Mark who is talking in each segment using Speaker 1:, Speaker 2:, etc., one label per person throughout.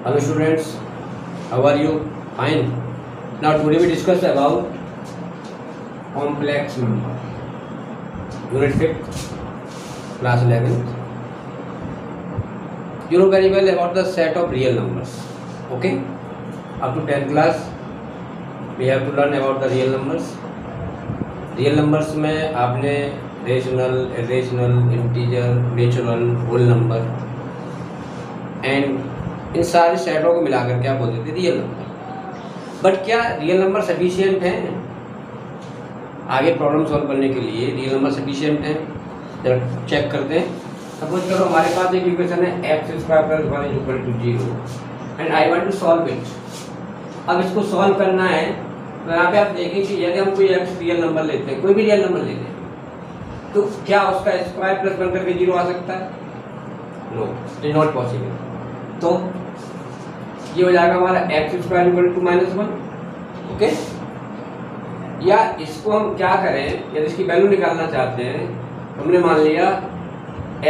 Speaker 1: Hello students, how are you? Fine. Now today we discuss about complex number. Unit 5th, class 11th. You know very well about the set of real numbers. Okay? Up to 10th class, we have to learn about the real numbers. Real numbers में आपने rational, irrational, integer, natural, whole number and इन सारे सेटों को मिलाकर क्या बोलते थे रियल नंबर। बट क्या रियल नंबर सफिशिएंट हैं आगे प्रॉब्लम सॉल्व करने के लिए? रियल नंबर सफिशिएंट हैं? जरा चेक करते हैं। सपोज करो हमारे पास एक इक्वेशन है x² + 1 = 0 and I want to solve it. अब इसको सॉल्व करना है तो यहाँ पे आप देखें कि यदि हम कोई x रियल नंबर लेते हैं, कोई भी रियल नंबर लेते हैं, तो क्या उसका स्क्वायर प्लस 1 करके 0 आ सकता है? No, it is not possible. तो ये हो जाएगा हमारा x² = -1। ओके, या इसको हम क्या करें, यदि इसकी वैल्यू निकालना चाहते हैं, हमने मान लिया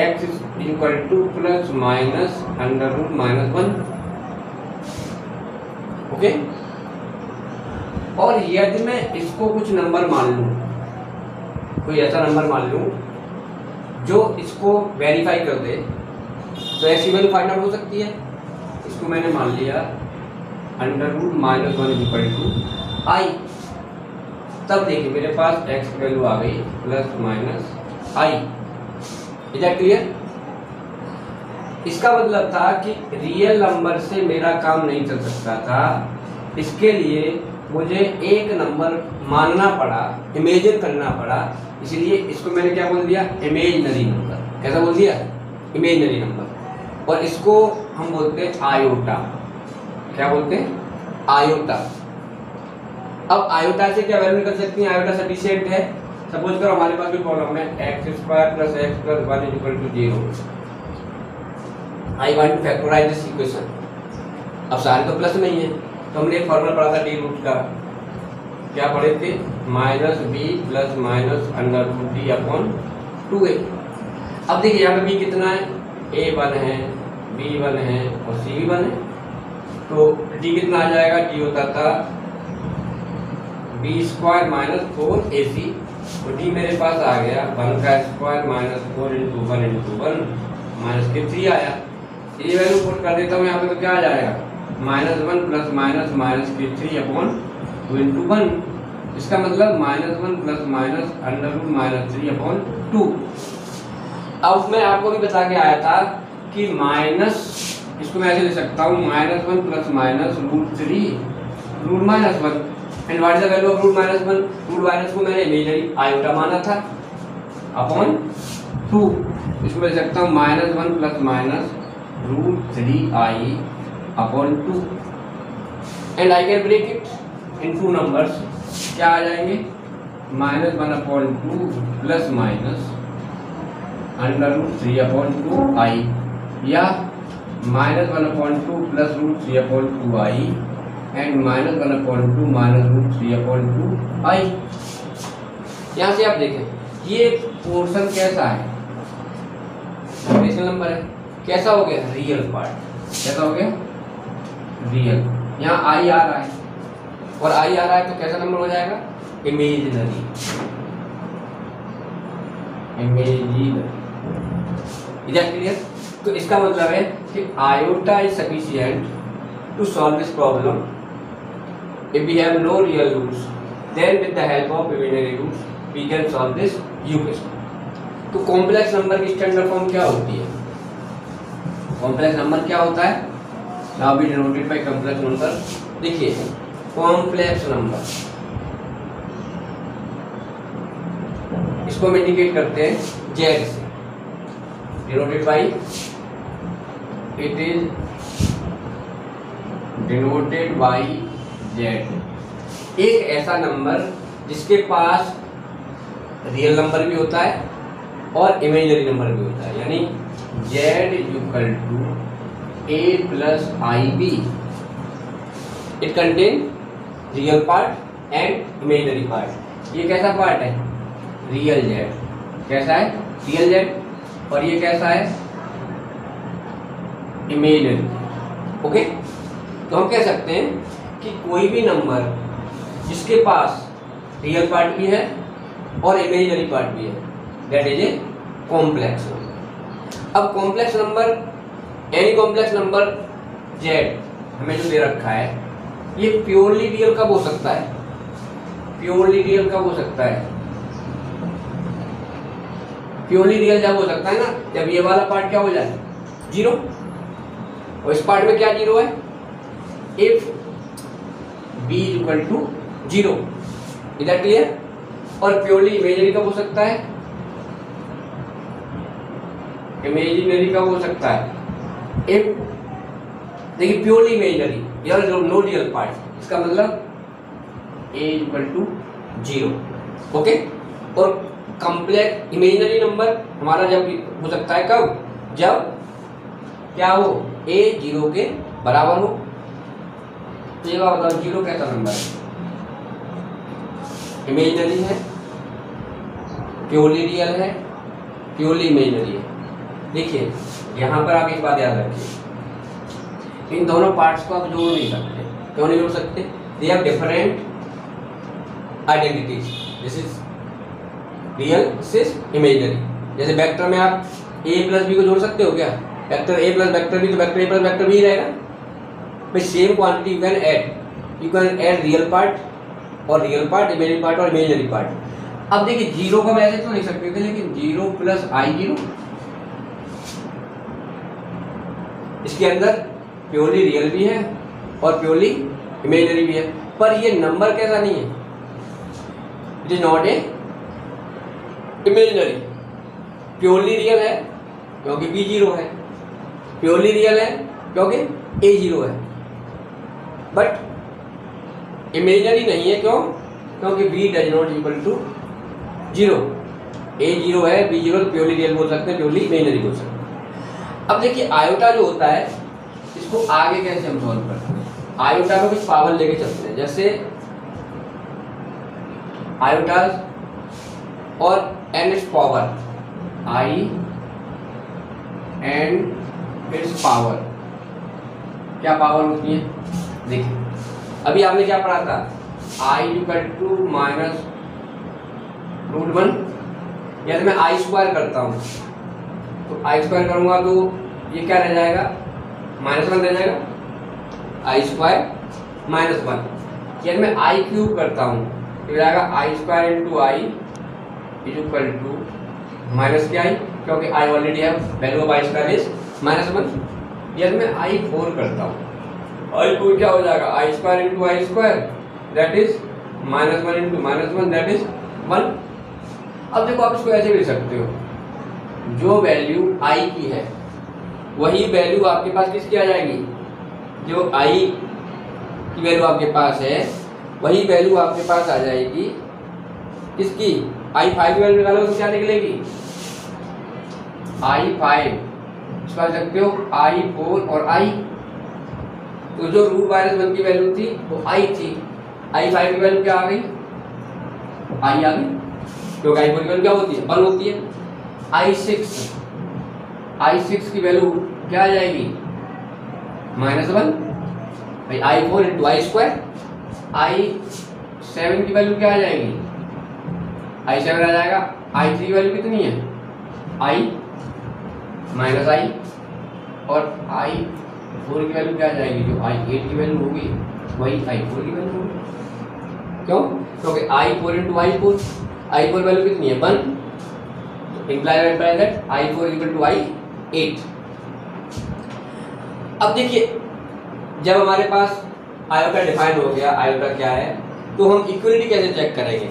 Speaker 1: x = ±√-1। ओके, और यदि मैं इसको कुछ नंबर मान लूं, कोई ऐसा नंबर मान लूं जो इसको वेरीफाई कर दे, तो ऐसी वैल्यू फाइंड आउट हो सकती है। इसको मैंने मान लिया √-1 = i। तब देखिए मेरे पास x की वैल्यू आ गई ±i। Is that clear? इसका मतलब था कि रियल नंबर से मेरा काम नहीं चल सकता था, इसके लिए मुझे एक नंबर मानना पड़ा, इमेजिन करना पड़ा। इसलिए इसको मैंने क्या बोल दिया? Imaginary number. कैसा बोल दिया? Imaginary number. और इसको हम बोलते हैं आयोटा। क्या बोलते हैं? आयोटा। अब आयोटा से क्या वैल्यू निकल सकती है? आयोटा सफिशिएंट है। सपोज करो हमारे पास कोई प्रॉब्लम है x² + x + 1 = 0। I want to factorize this equation. अब सारे तो प्लस नहीं है, तो हमने एक फॉर्मूला पढ़ा था d रूट का। क्या पढ़े थे? -b + √d/2a। अब देखिए यहाँ पे b कितना है? a1 है, b1 है और c भी 1 है। तो d कितना आ जाएगा? d होता था b² - 4ac। तो d मेरे पास आ गया 1² - 4 × 1 × 1 -3 आया। ये वैल्यू पुट कर देता हूँ यहाँ पे, तो क्या आ जाएगा? -1 ± -3/2 × 1। इसका मतलब -1 ± √-3/2। अब मैं आपको भी बता के आया था कि माइनस, इसको मैं ऐसे लिख सकता हूँ -1 ± √3 and what is the value of √-1? √- को मैंने इमेजिनरी आयोटा माना था अपॉन 2। इसमें लिख सकता हूँ -1 ± √3i/2 and I can break it in 2 numbers. क्या आ जाएंगे? -1/2 ±√3/2i या -1/2 +√3/2i एंड -1/2 -√3/2i। यहाँ से आप देखें ये पोर्शन कैसा है? रेशनल नंबर है। कैसा हो गया? Real part. कैसा हो गया? रियल। यहाँ i आ रहा है और i आ रहा है, तो कैसा नंबर हो जाएगा? इमेजिनरी। Is that clear? तो इसका मतलब है कि iota is sufficient to solve this problem if we have no real roots, then with the help of imaginary roots we can solve this equation. तो कॉम्प्लेक्स नंबर की standard form क्या होती है? कॉम्प्लेक्स नंबर क्या होता है? Now we denoted by complex number. देखिए complex number, इसको हम इंडिकेट करते हैं z से, denoted bye, it is denoted by z। एक ऐसा नंबर जिसके पास रियल नंबर भी होता है और इमेजिनरी नंबर भी होता है, यानी z = a + ib। It contain real part and imaginary part. ये कैसा पार्ट है? Real z। कैसा है? Real z। और ये कैसा है? इमेजिनरी। ओके, तो हम कह सकते हैं कि कोई भी नंबर जिसके पास रियल पार्ट भी है और इमेजिनरी पार्ट भी है, that is a complex number. अब complex number, any complex number z हमें जो दे रखा है, ये प्योरली रियल कब हो सकता है? प्योरली रियल कब हो सकता है? प्योरली रियल जब हो सकता है ना, जब ये वाला पार्ट क्या हो जाए, जीरो, और इस पार्ट में क्या जीरो है, if b is equal to zero. Is that clear? और प्योरली इमेजिनरी कब हो सकता है? इमेजिनरी कब हो सकता है? इफ, देखिए प्योरली इमेजिनरी या नो रियल पार्ट, इसका मतलब a is equal to zero. Okay, और कॉम्प्लेक्स इमेजिनरी नंबर हमारा जब हो सकता है कब? जब क्या हो, a जीरो के बराबर हो। तो ये बात बताओ, जीरो कैसा नंबर है? इमेजिनरी है, प्योरली रियल है, प्योरली इमेजिनरी है। देखिए यहाँ पर आप एक बात याद रखिए, इन दोनों पार्ट्स को आप जोड़ नहीं सकते। क्यों नहीं जोड़ सकते? They have different identities. This is real, this is imaginary. जैसे वेक्टर में आप a प्लस बी को जोड़ सकते हो क्या? Vector a plus vector B, तो vector a plus vector B रहेगा भाई। Same quantity you can add real part और रियल पार्ट, इमेजिनरी पार्ट और इमेजिनरी पार्ट। अब देखिए जीरो का मैं ऐसे तो लिख सकते थे, लेकिन जीरो प्लस आई जीरो, इसके अंदर प्योरली रियल भी है और प्योरली इमेजिनरी भी है, पर ये नंबर कैसा नहीं है, it is not a imaginary. Purely real है क्योंकि b जीरो है, प्योरली रियल है क्योंकि a जीरो है, बट इमेजिनरी नहीं है। क्यों? क्योंकि b does not equal to zero. a zero है, b जीरो, तो प्योरली रियल बोल सकते हैं, प्योरली इमेजिनरी बोल सकते हैं। अब देखिए आयोटा जो होता है, इसको आगे कैसे हम सॉल्व करते हैं? आयोटा में कुछ पावर लेके चलते हैं, जैसे आयोटास और n power i and it's power, क्या पावर होती है? देखिए अभी आपने क्या पढ़ा था, i equal to minus root one, यदि मैं आई स्क्वायर करता हूँ तो आई स्क्वायर करूँगा तो ये क्या रह जाएगा, माइनस वन रह जाएगा, आई स्क्वायर माइनस वन। यदि मैं आई क्यूब करता हूँ तो जाएगा I square into I is equal to minus के आई, क्योंकि आई ऑलरेडी है, value of I square is minus one. यदि मैं आई फोर करता हूँ, आई फोर क्या हो जाएगा, I square into I square that is minus one into minus one that is one. अब देखो आप इसको ऐसे भी लिख सकते हो, जो वैल्यू आई की है वही वैल्यू आपके पास किसकी आ जाएगी, जो आई की वैल्यू आपके पास है वही वैल्यू आपके पास आ जाएगी किसकी, आई फाइव की वैल्यू निकालो तो क्या निकलेगी, आई फाइव। इसको लिख सकते हो आई फोर और आई, तो जो रूट माइनस वन की वैल्यू थी वो आई थी, आई फाइव की वैल्यू क्या आ गई, आई आ गई, क्योंकि आई फोर की वैल्यू क्या होती है, वन होती है। आई सिक्स की वैल्यू क्या आ जाएगी, माइनस वन भाई, आई four into I square. I seven की वैल्यू क्या आ जाएगी, आई सेवन आ जाएगा। आई थ्री की वैल्यू कितनी है, आई माइनस आई, और आई फोर की वैल्यू क्या आ जाएगी, जो आई एट की वैल्यू होगी वही आई फोर की वैल्यू होगी। क्यों? क्योंकि I four into I four, I four value कितनी है, one, imply that I four equal to I eight. अब देखिए जब हमारे पास आयोटा डिफाइन हो गया, आयोटा क्या है, तो हम इक्वलिटी कैसे चेक करेंगे,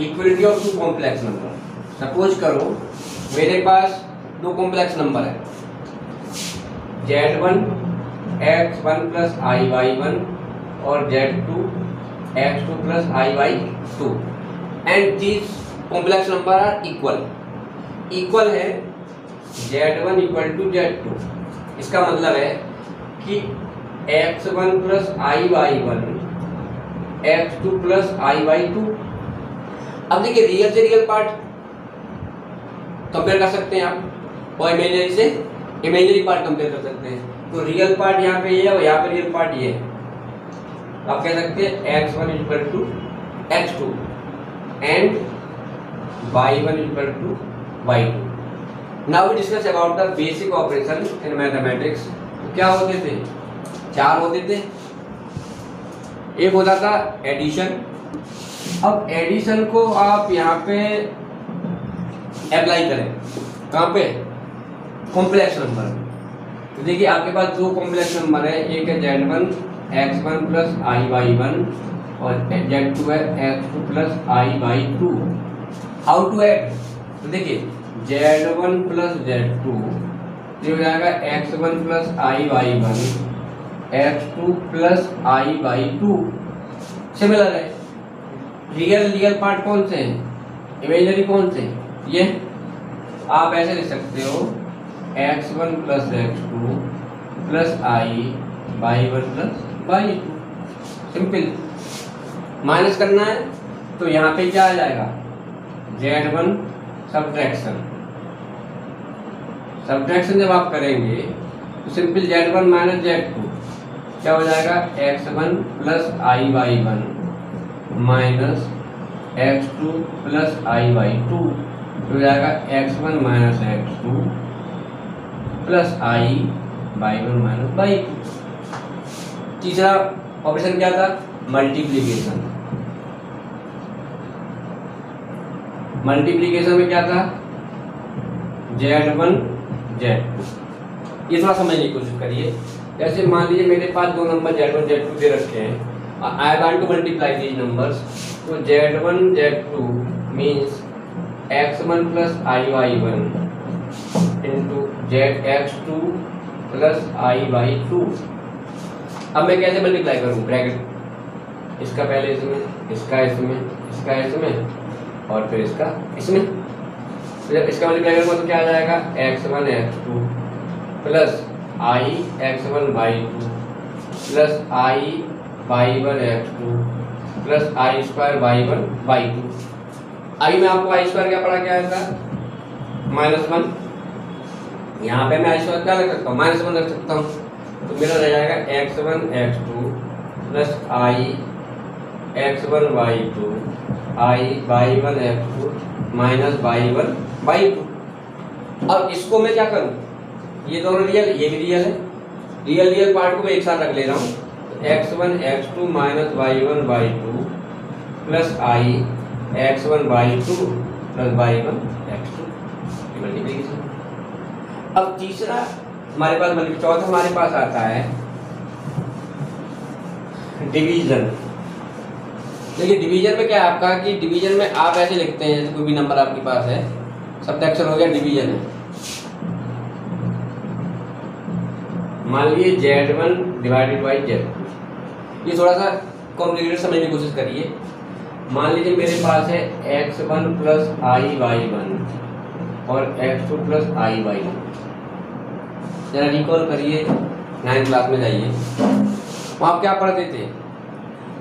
Speaker 1: equality of two complex number. Suppose करो मेरे पास दो कॉम्प्लेक्स नंबर है, z1 x1 plus I Y one और z2 x2 plus I Y two, and these complex number are equal. Equal है z1 इक्वल टू z2, इसका मतलब है कि x1 plus I Y one x2 plus I Y two. अब देखिए real से real part compare कर सकते हैं आप, और इमेजिनरी से इमेजिनरी पार्ट कंपेयर कर सकते हैं। तो रियल पार्ट यहाँ पे ये है और यहाँ पे रियल पार्ट ये है। आप कह सकते हैं x1 equal to x2 and y1 equal to y2। Now we discuss about the basic operation in mathematics. क्या होते थे? चार होते थे। एक होता था एडिशन। अब एडिशन को आप यहाँ पे अप्लाई करें, कहाँ पे? Complex number. तो देखिए आपके पास दो कॉम्प्लेक्स नंबर है, एक है z1 x1 plus I by 1 और z2 है x2 plus I by 2। How to add? तो देखिए z1 प्लस z2 ये हो जाएगा x1 plus I by 1 x2 plus I by 2। Similar है। रियल पार्ट कौन से हैं? इमेजिनरी कौन से? ये आप ऐसे लिख सकते हो x1 plus x2 plus I by 1 plus by 2। Simple. Minus करना है तो यहाँ पे क्या आ जाएगा? z1 सब्ट्रैक्शन जब आप करेंगे तो सिंपल z1 माइनस z2 क्या हो जाएगा? x1 plus I by 1 minus x2 plus I by 2 हो जाएगा x1 minus x2 plus I by 1 minus by 2। तीसरा ऑपरेशन क्या था? मल्टीप्लीकेशन। मल्टीप्लीकेशन में क्या था? z1 z2। ये थोड़ा समझने की कोशिश करिए। जैसे मान लीजिए मेरे पास दो नंबर z1 z2 दे रखे हैं, आई want to multiply these numbers. तो z1 z2 means x1 plus I by 1 into x2 plus I by 2। अब मैं कैसे मल्टीप्लाई करूँ? ब्रैकेट, इसका पहले इसमें, इसका इसमें, इसका इसमें और फिर इसका इसमें। तो जब इसका मल्टीप्लाई करूँगा तो क्या आ जाएगा? x1 x2 plus I x1 by 2 plus I by 1 x2 plus I square by 1 by 2। आई में आपको आई स्क्वायर क्या पढ़ा क्या था? -1। यहाँ पे मैं आई स्क्वायर क्या रख सकता हूँ? -1 रख सकता हूँ। तो मेरा रह जाएगा x1 x2 plus I x1 by 2 I by 1 x2 minus by 1 by 2। अब इसको मैं क्या करूँ? ये दोनों रियल, ये भी रियल है। रियल पार्ट को मैं एक साथ रख ले रहा हूँ। तो x1 x2 minus by 1 by 2 plus I x1 by 2 plus by 1 x2 multiplication. अब तीसरा हमारे पास चौथा हमारे पास आता है डिवीजन। देखिए डिवीजन में क्या है आपका कि डिवीजन में आप ऐसे लिखते हैं, जैसे कोई भी नंबर आपके पास है, सब्ट्रैक्शन हो गया, डिवीजन है। मान लीजिए z1 डिवाइडेड बाई z2। ये थोड़ा सा कॉम्प्लिकेटेड समझने की कोशिश करिए। मान लीजिए मेरे पास है x1 प्लस आई बाई 1 और x2 प्लस आई बाई 1। जरा रिकॉल करिए, 9th क्लास में जाइए, वहाँ क्या पढ़ते थे?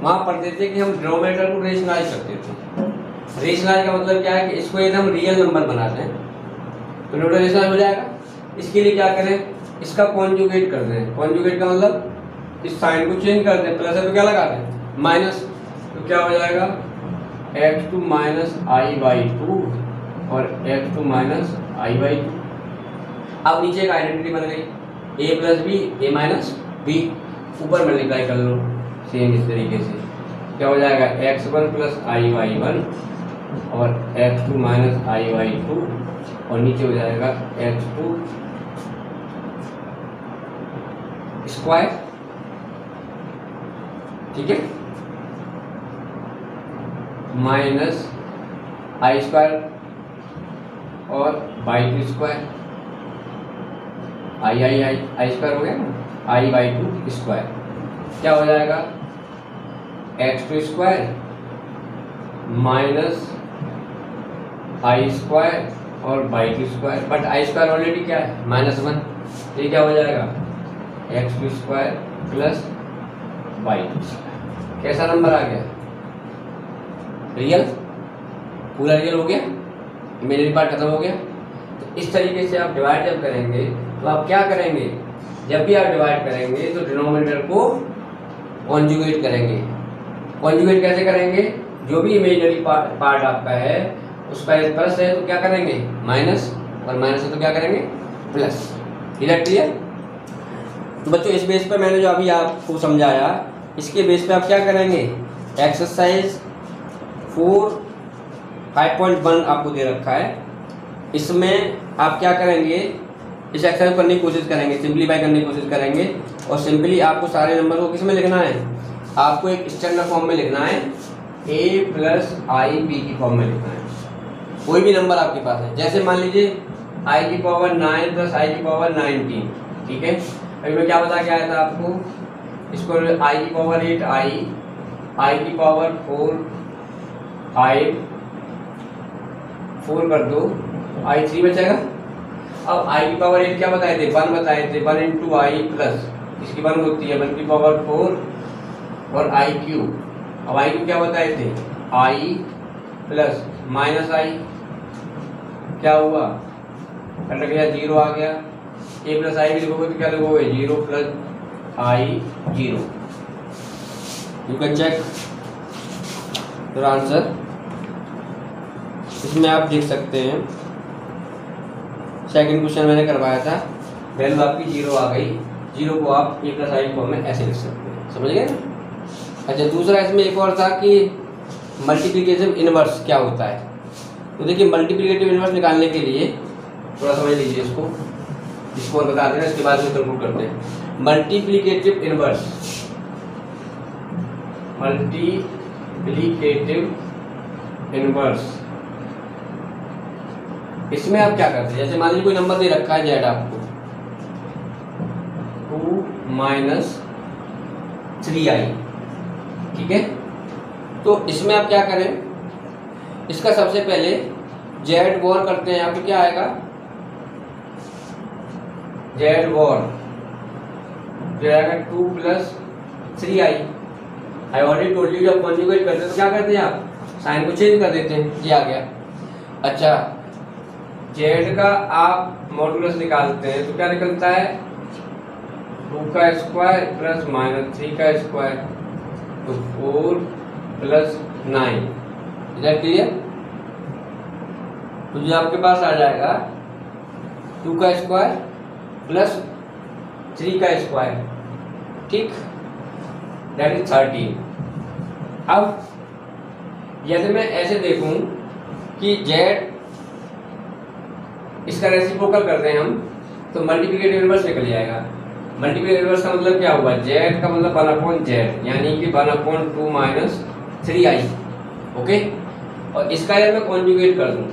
Speaker 1: वहाँ पढ़ते थे कि हम डिनोमिनेटर को रेशनलाइज करते थे। रेशनलाइज का मतलब क्या है कि इसको एकदम रियल नंबर बनाते हैं तो डिनोमिनेटर रेशनलाइज हो जाएगा। इसके लिए क्या करें? इसका कॉन्जुगेट कर दें। कॉन्जुगेट का मतलब इस साइन को चेंज कर दें, प्लस है तो क्या लगा दें? माइनस। तो क्या हो जाएगा? x2 माइनस आई बाई 2 और x2 माइनस आई बाई 2। अब नीचे एक आइडेंटिटी बन गई, a plus B A minus B. ऊपर मल्टीप्लाई कर लो सेम इस तरीके से। क्या हो जाएगा? x1 प्लस आई बाई 1 और x2 माइनस आई बाई 2 और नीचे हो जाएगा x2 स्क्वायर। ठीक है, माइनस आई स्क्वायर और by 2 square. I I I I square हो गया ना, आई बाई 2 स्क्वायर। क्या हो जाएगा? x2 स्क्वायर माइनस आई स्क्वायर और by 2 square. But I square already क्या है? -1। ये क्या हो जाएगा? x2 square plus by 2 square. कैसा नंबर आ गया? रियल, पूरा रियल हो गया, इमेजिनरी पार्ट खत्म हो गया। तो इस तरीके से आप डिवाइड जब करेंगे तो आप क्या करेंगे? जब भी आप डिवाइड करेंगे तो डिनोमिनेटर को कॉन्जुगेट करेंगे। कॉन्जुगेट कैसे करेंगे? जो भी इमेजिनरी पार्ट आपका है उसका प्लस है तो क्या करेंगे? माइनस, और माइनस है तो क्या करेंगे? प्लस। क्लियर? तो बच्चों इस बेस पर मैंने जो अभी आपको समझाया, इसके बेस पे आप क्या करेंगे? एक्सरसाइज 5.1 आपको दे रखा है, इसमें आप क्या करेंगे? इस एक्सरसाइज करने की कोशिश करेंगे, सिंप्लीफाई करने की कोशिश करेंगे, और सिंपली आपको सारे नंबर को किस में लिखना है? आपको एक स्टैंडर्ड फॉर्म में लिखना है, a + i b की फॉर्म में लिखना है। कोई भी नंबर आपके पास है, जैसे मान लीजिए i⁴ + i⁴ 19, ठीक है। अभी मैं क्या बता के आया था आपको? इसको i⁴ 8 i⁴ 4 5 4 कर दो, i3 बचेगा। अब i⁴ 8 क्या बताए थे? 1 बताए थे। 1 × i प्लस इसकी 1 होती है 1⁴ 4 और i³ अब i³ क्या बताए थे? i प्लस माइनस i, क्या हुआ? कट गया, 0 आ गया। a + i भी लिखोगे तो क्या लिखोगे? 0 + i 0। You can check your answer. इसमें आप देख सकते हैं सेकंड क्वेश्चन मैंने करवाया था, वैल्यू आपकी 0 आ गई। 0 को आप a + i फॉर्म में ऐसे लिख सकते हैं, समझ गए? अच्छा, दूसरा इसमें एक और था कि मल्टीप्लिकेटिव इनवर्स क्या होता है। तो देखिए मल्टीप्लिकेटिव इनवर्स निकालने के लिए थोड़ा समझ लीजिए इसको और बता देना, इसके बाद में कंक्लूड करते हैं। मल्टीप्लिकेटिव इनवर्स, इसमें आप क्या करते हैं? जैसे मान लीजिए कोई नंबर दे रखा है z आपको 2 - 3i, ठीक है। तो इसमें आप क्या करें? इसका सबसे पहले z वॉर करते हैं, आपको क्या आएगा? z वॉर जो आएगा 2 + 3i। I already told you, जब कॉन्जुगेट करते हैं तो क्या करते हैं आप? साइन को चेंज कर देते हैं। ये आ गया। अच्छा, z का आप मॉडुलस निकालते हैं तो क्या निकलता है? 2 का स्क्वायर प्लस -3 का स्क्वायर, तो 4 + 9। Is that clear? तो जो आपके पास आ जाएगा 2 का स्क्वायर प्लस 3 का स्क्वायर, ठीक, दैट इज 13। अब यदि मैं ऐसे देखूं कि z इसका रेसिप्रोकल करते हैं हम, तो मल्टीप्लिकेटिव इनवर्स निकल जाएगा। मल्टीप्लिकेटिव इनवर्स का मतलब क्या हुआ? z का मतलब 1/z, यानी कि 1/2 - 3i, ओके। और इसका यदि मैं कॉन्जुगेट कर दूं,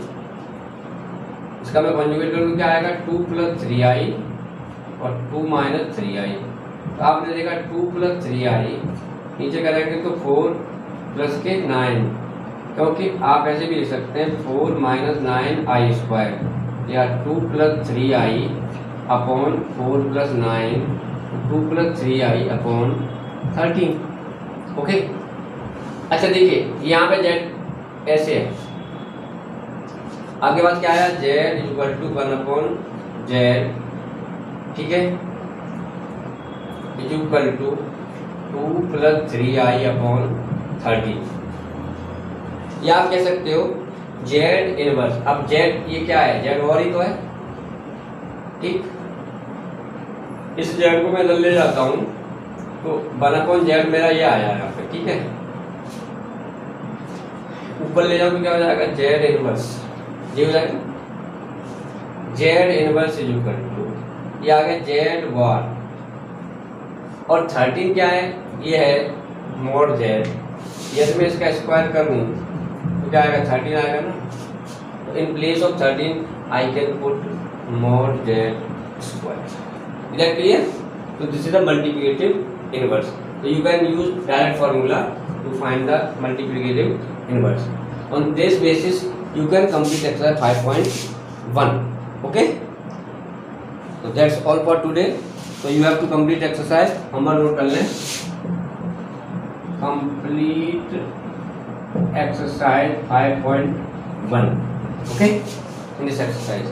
Speaker 1: क्या आएगा? 2 + 3i और 2 - 3i। तो आपने देखा 2 + 3i, नीचे करेंगे तो 4 + के 9, क्योंकि आप ऐसे भी लिख सकते हैं 4 - 9i², या 2 + 3i upon 4 + 9, 2 + 3i upon 13, okay. अच्छा देखिए यहाँ पे z ऐसे है, आपके पास क्या आया? z = 1/z, ठीक है, = 2 + 3i अपॉन 13। या आप कह सकते हो z इनवर्स। अब z ये क्या है? z और ही तो है, ठीक। इस z को मैं ले जाता हूं तो 1/z मेरा ये आया यहाँ पे, ठीक है। ऊपर ले जाओ तो क्या हो जाएगा? z इनवर्स, ये हो जाएगा z इनवर्स = ये आ गया z वॉर। और 13 क्या है? ये है mod z। यदि मैं इसका स्क्वायर करूं तो क्या आएगा? 13 आएगा ना। तो in place of 13 I can put mod z square। Is that clear? So this is the multiplicative inverse. So you can use direct formula to find the multiplicative inverse. On this basis you can complete exercise 5.1. Okay? So that's all for today. So you have to complete exercise. Homework note कर लें. Complete exercise 5.1. Okay? In this exercise.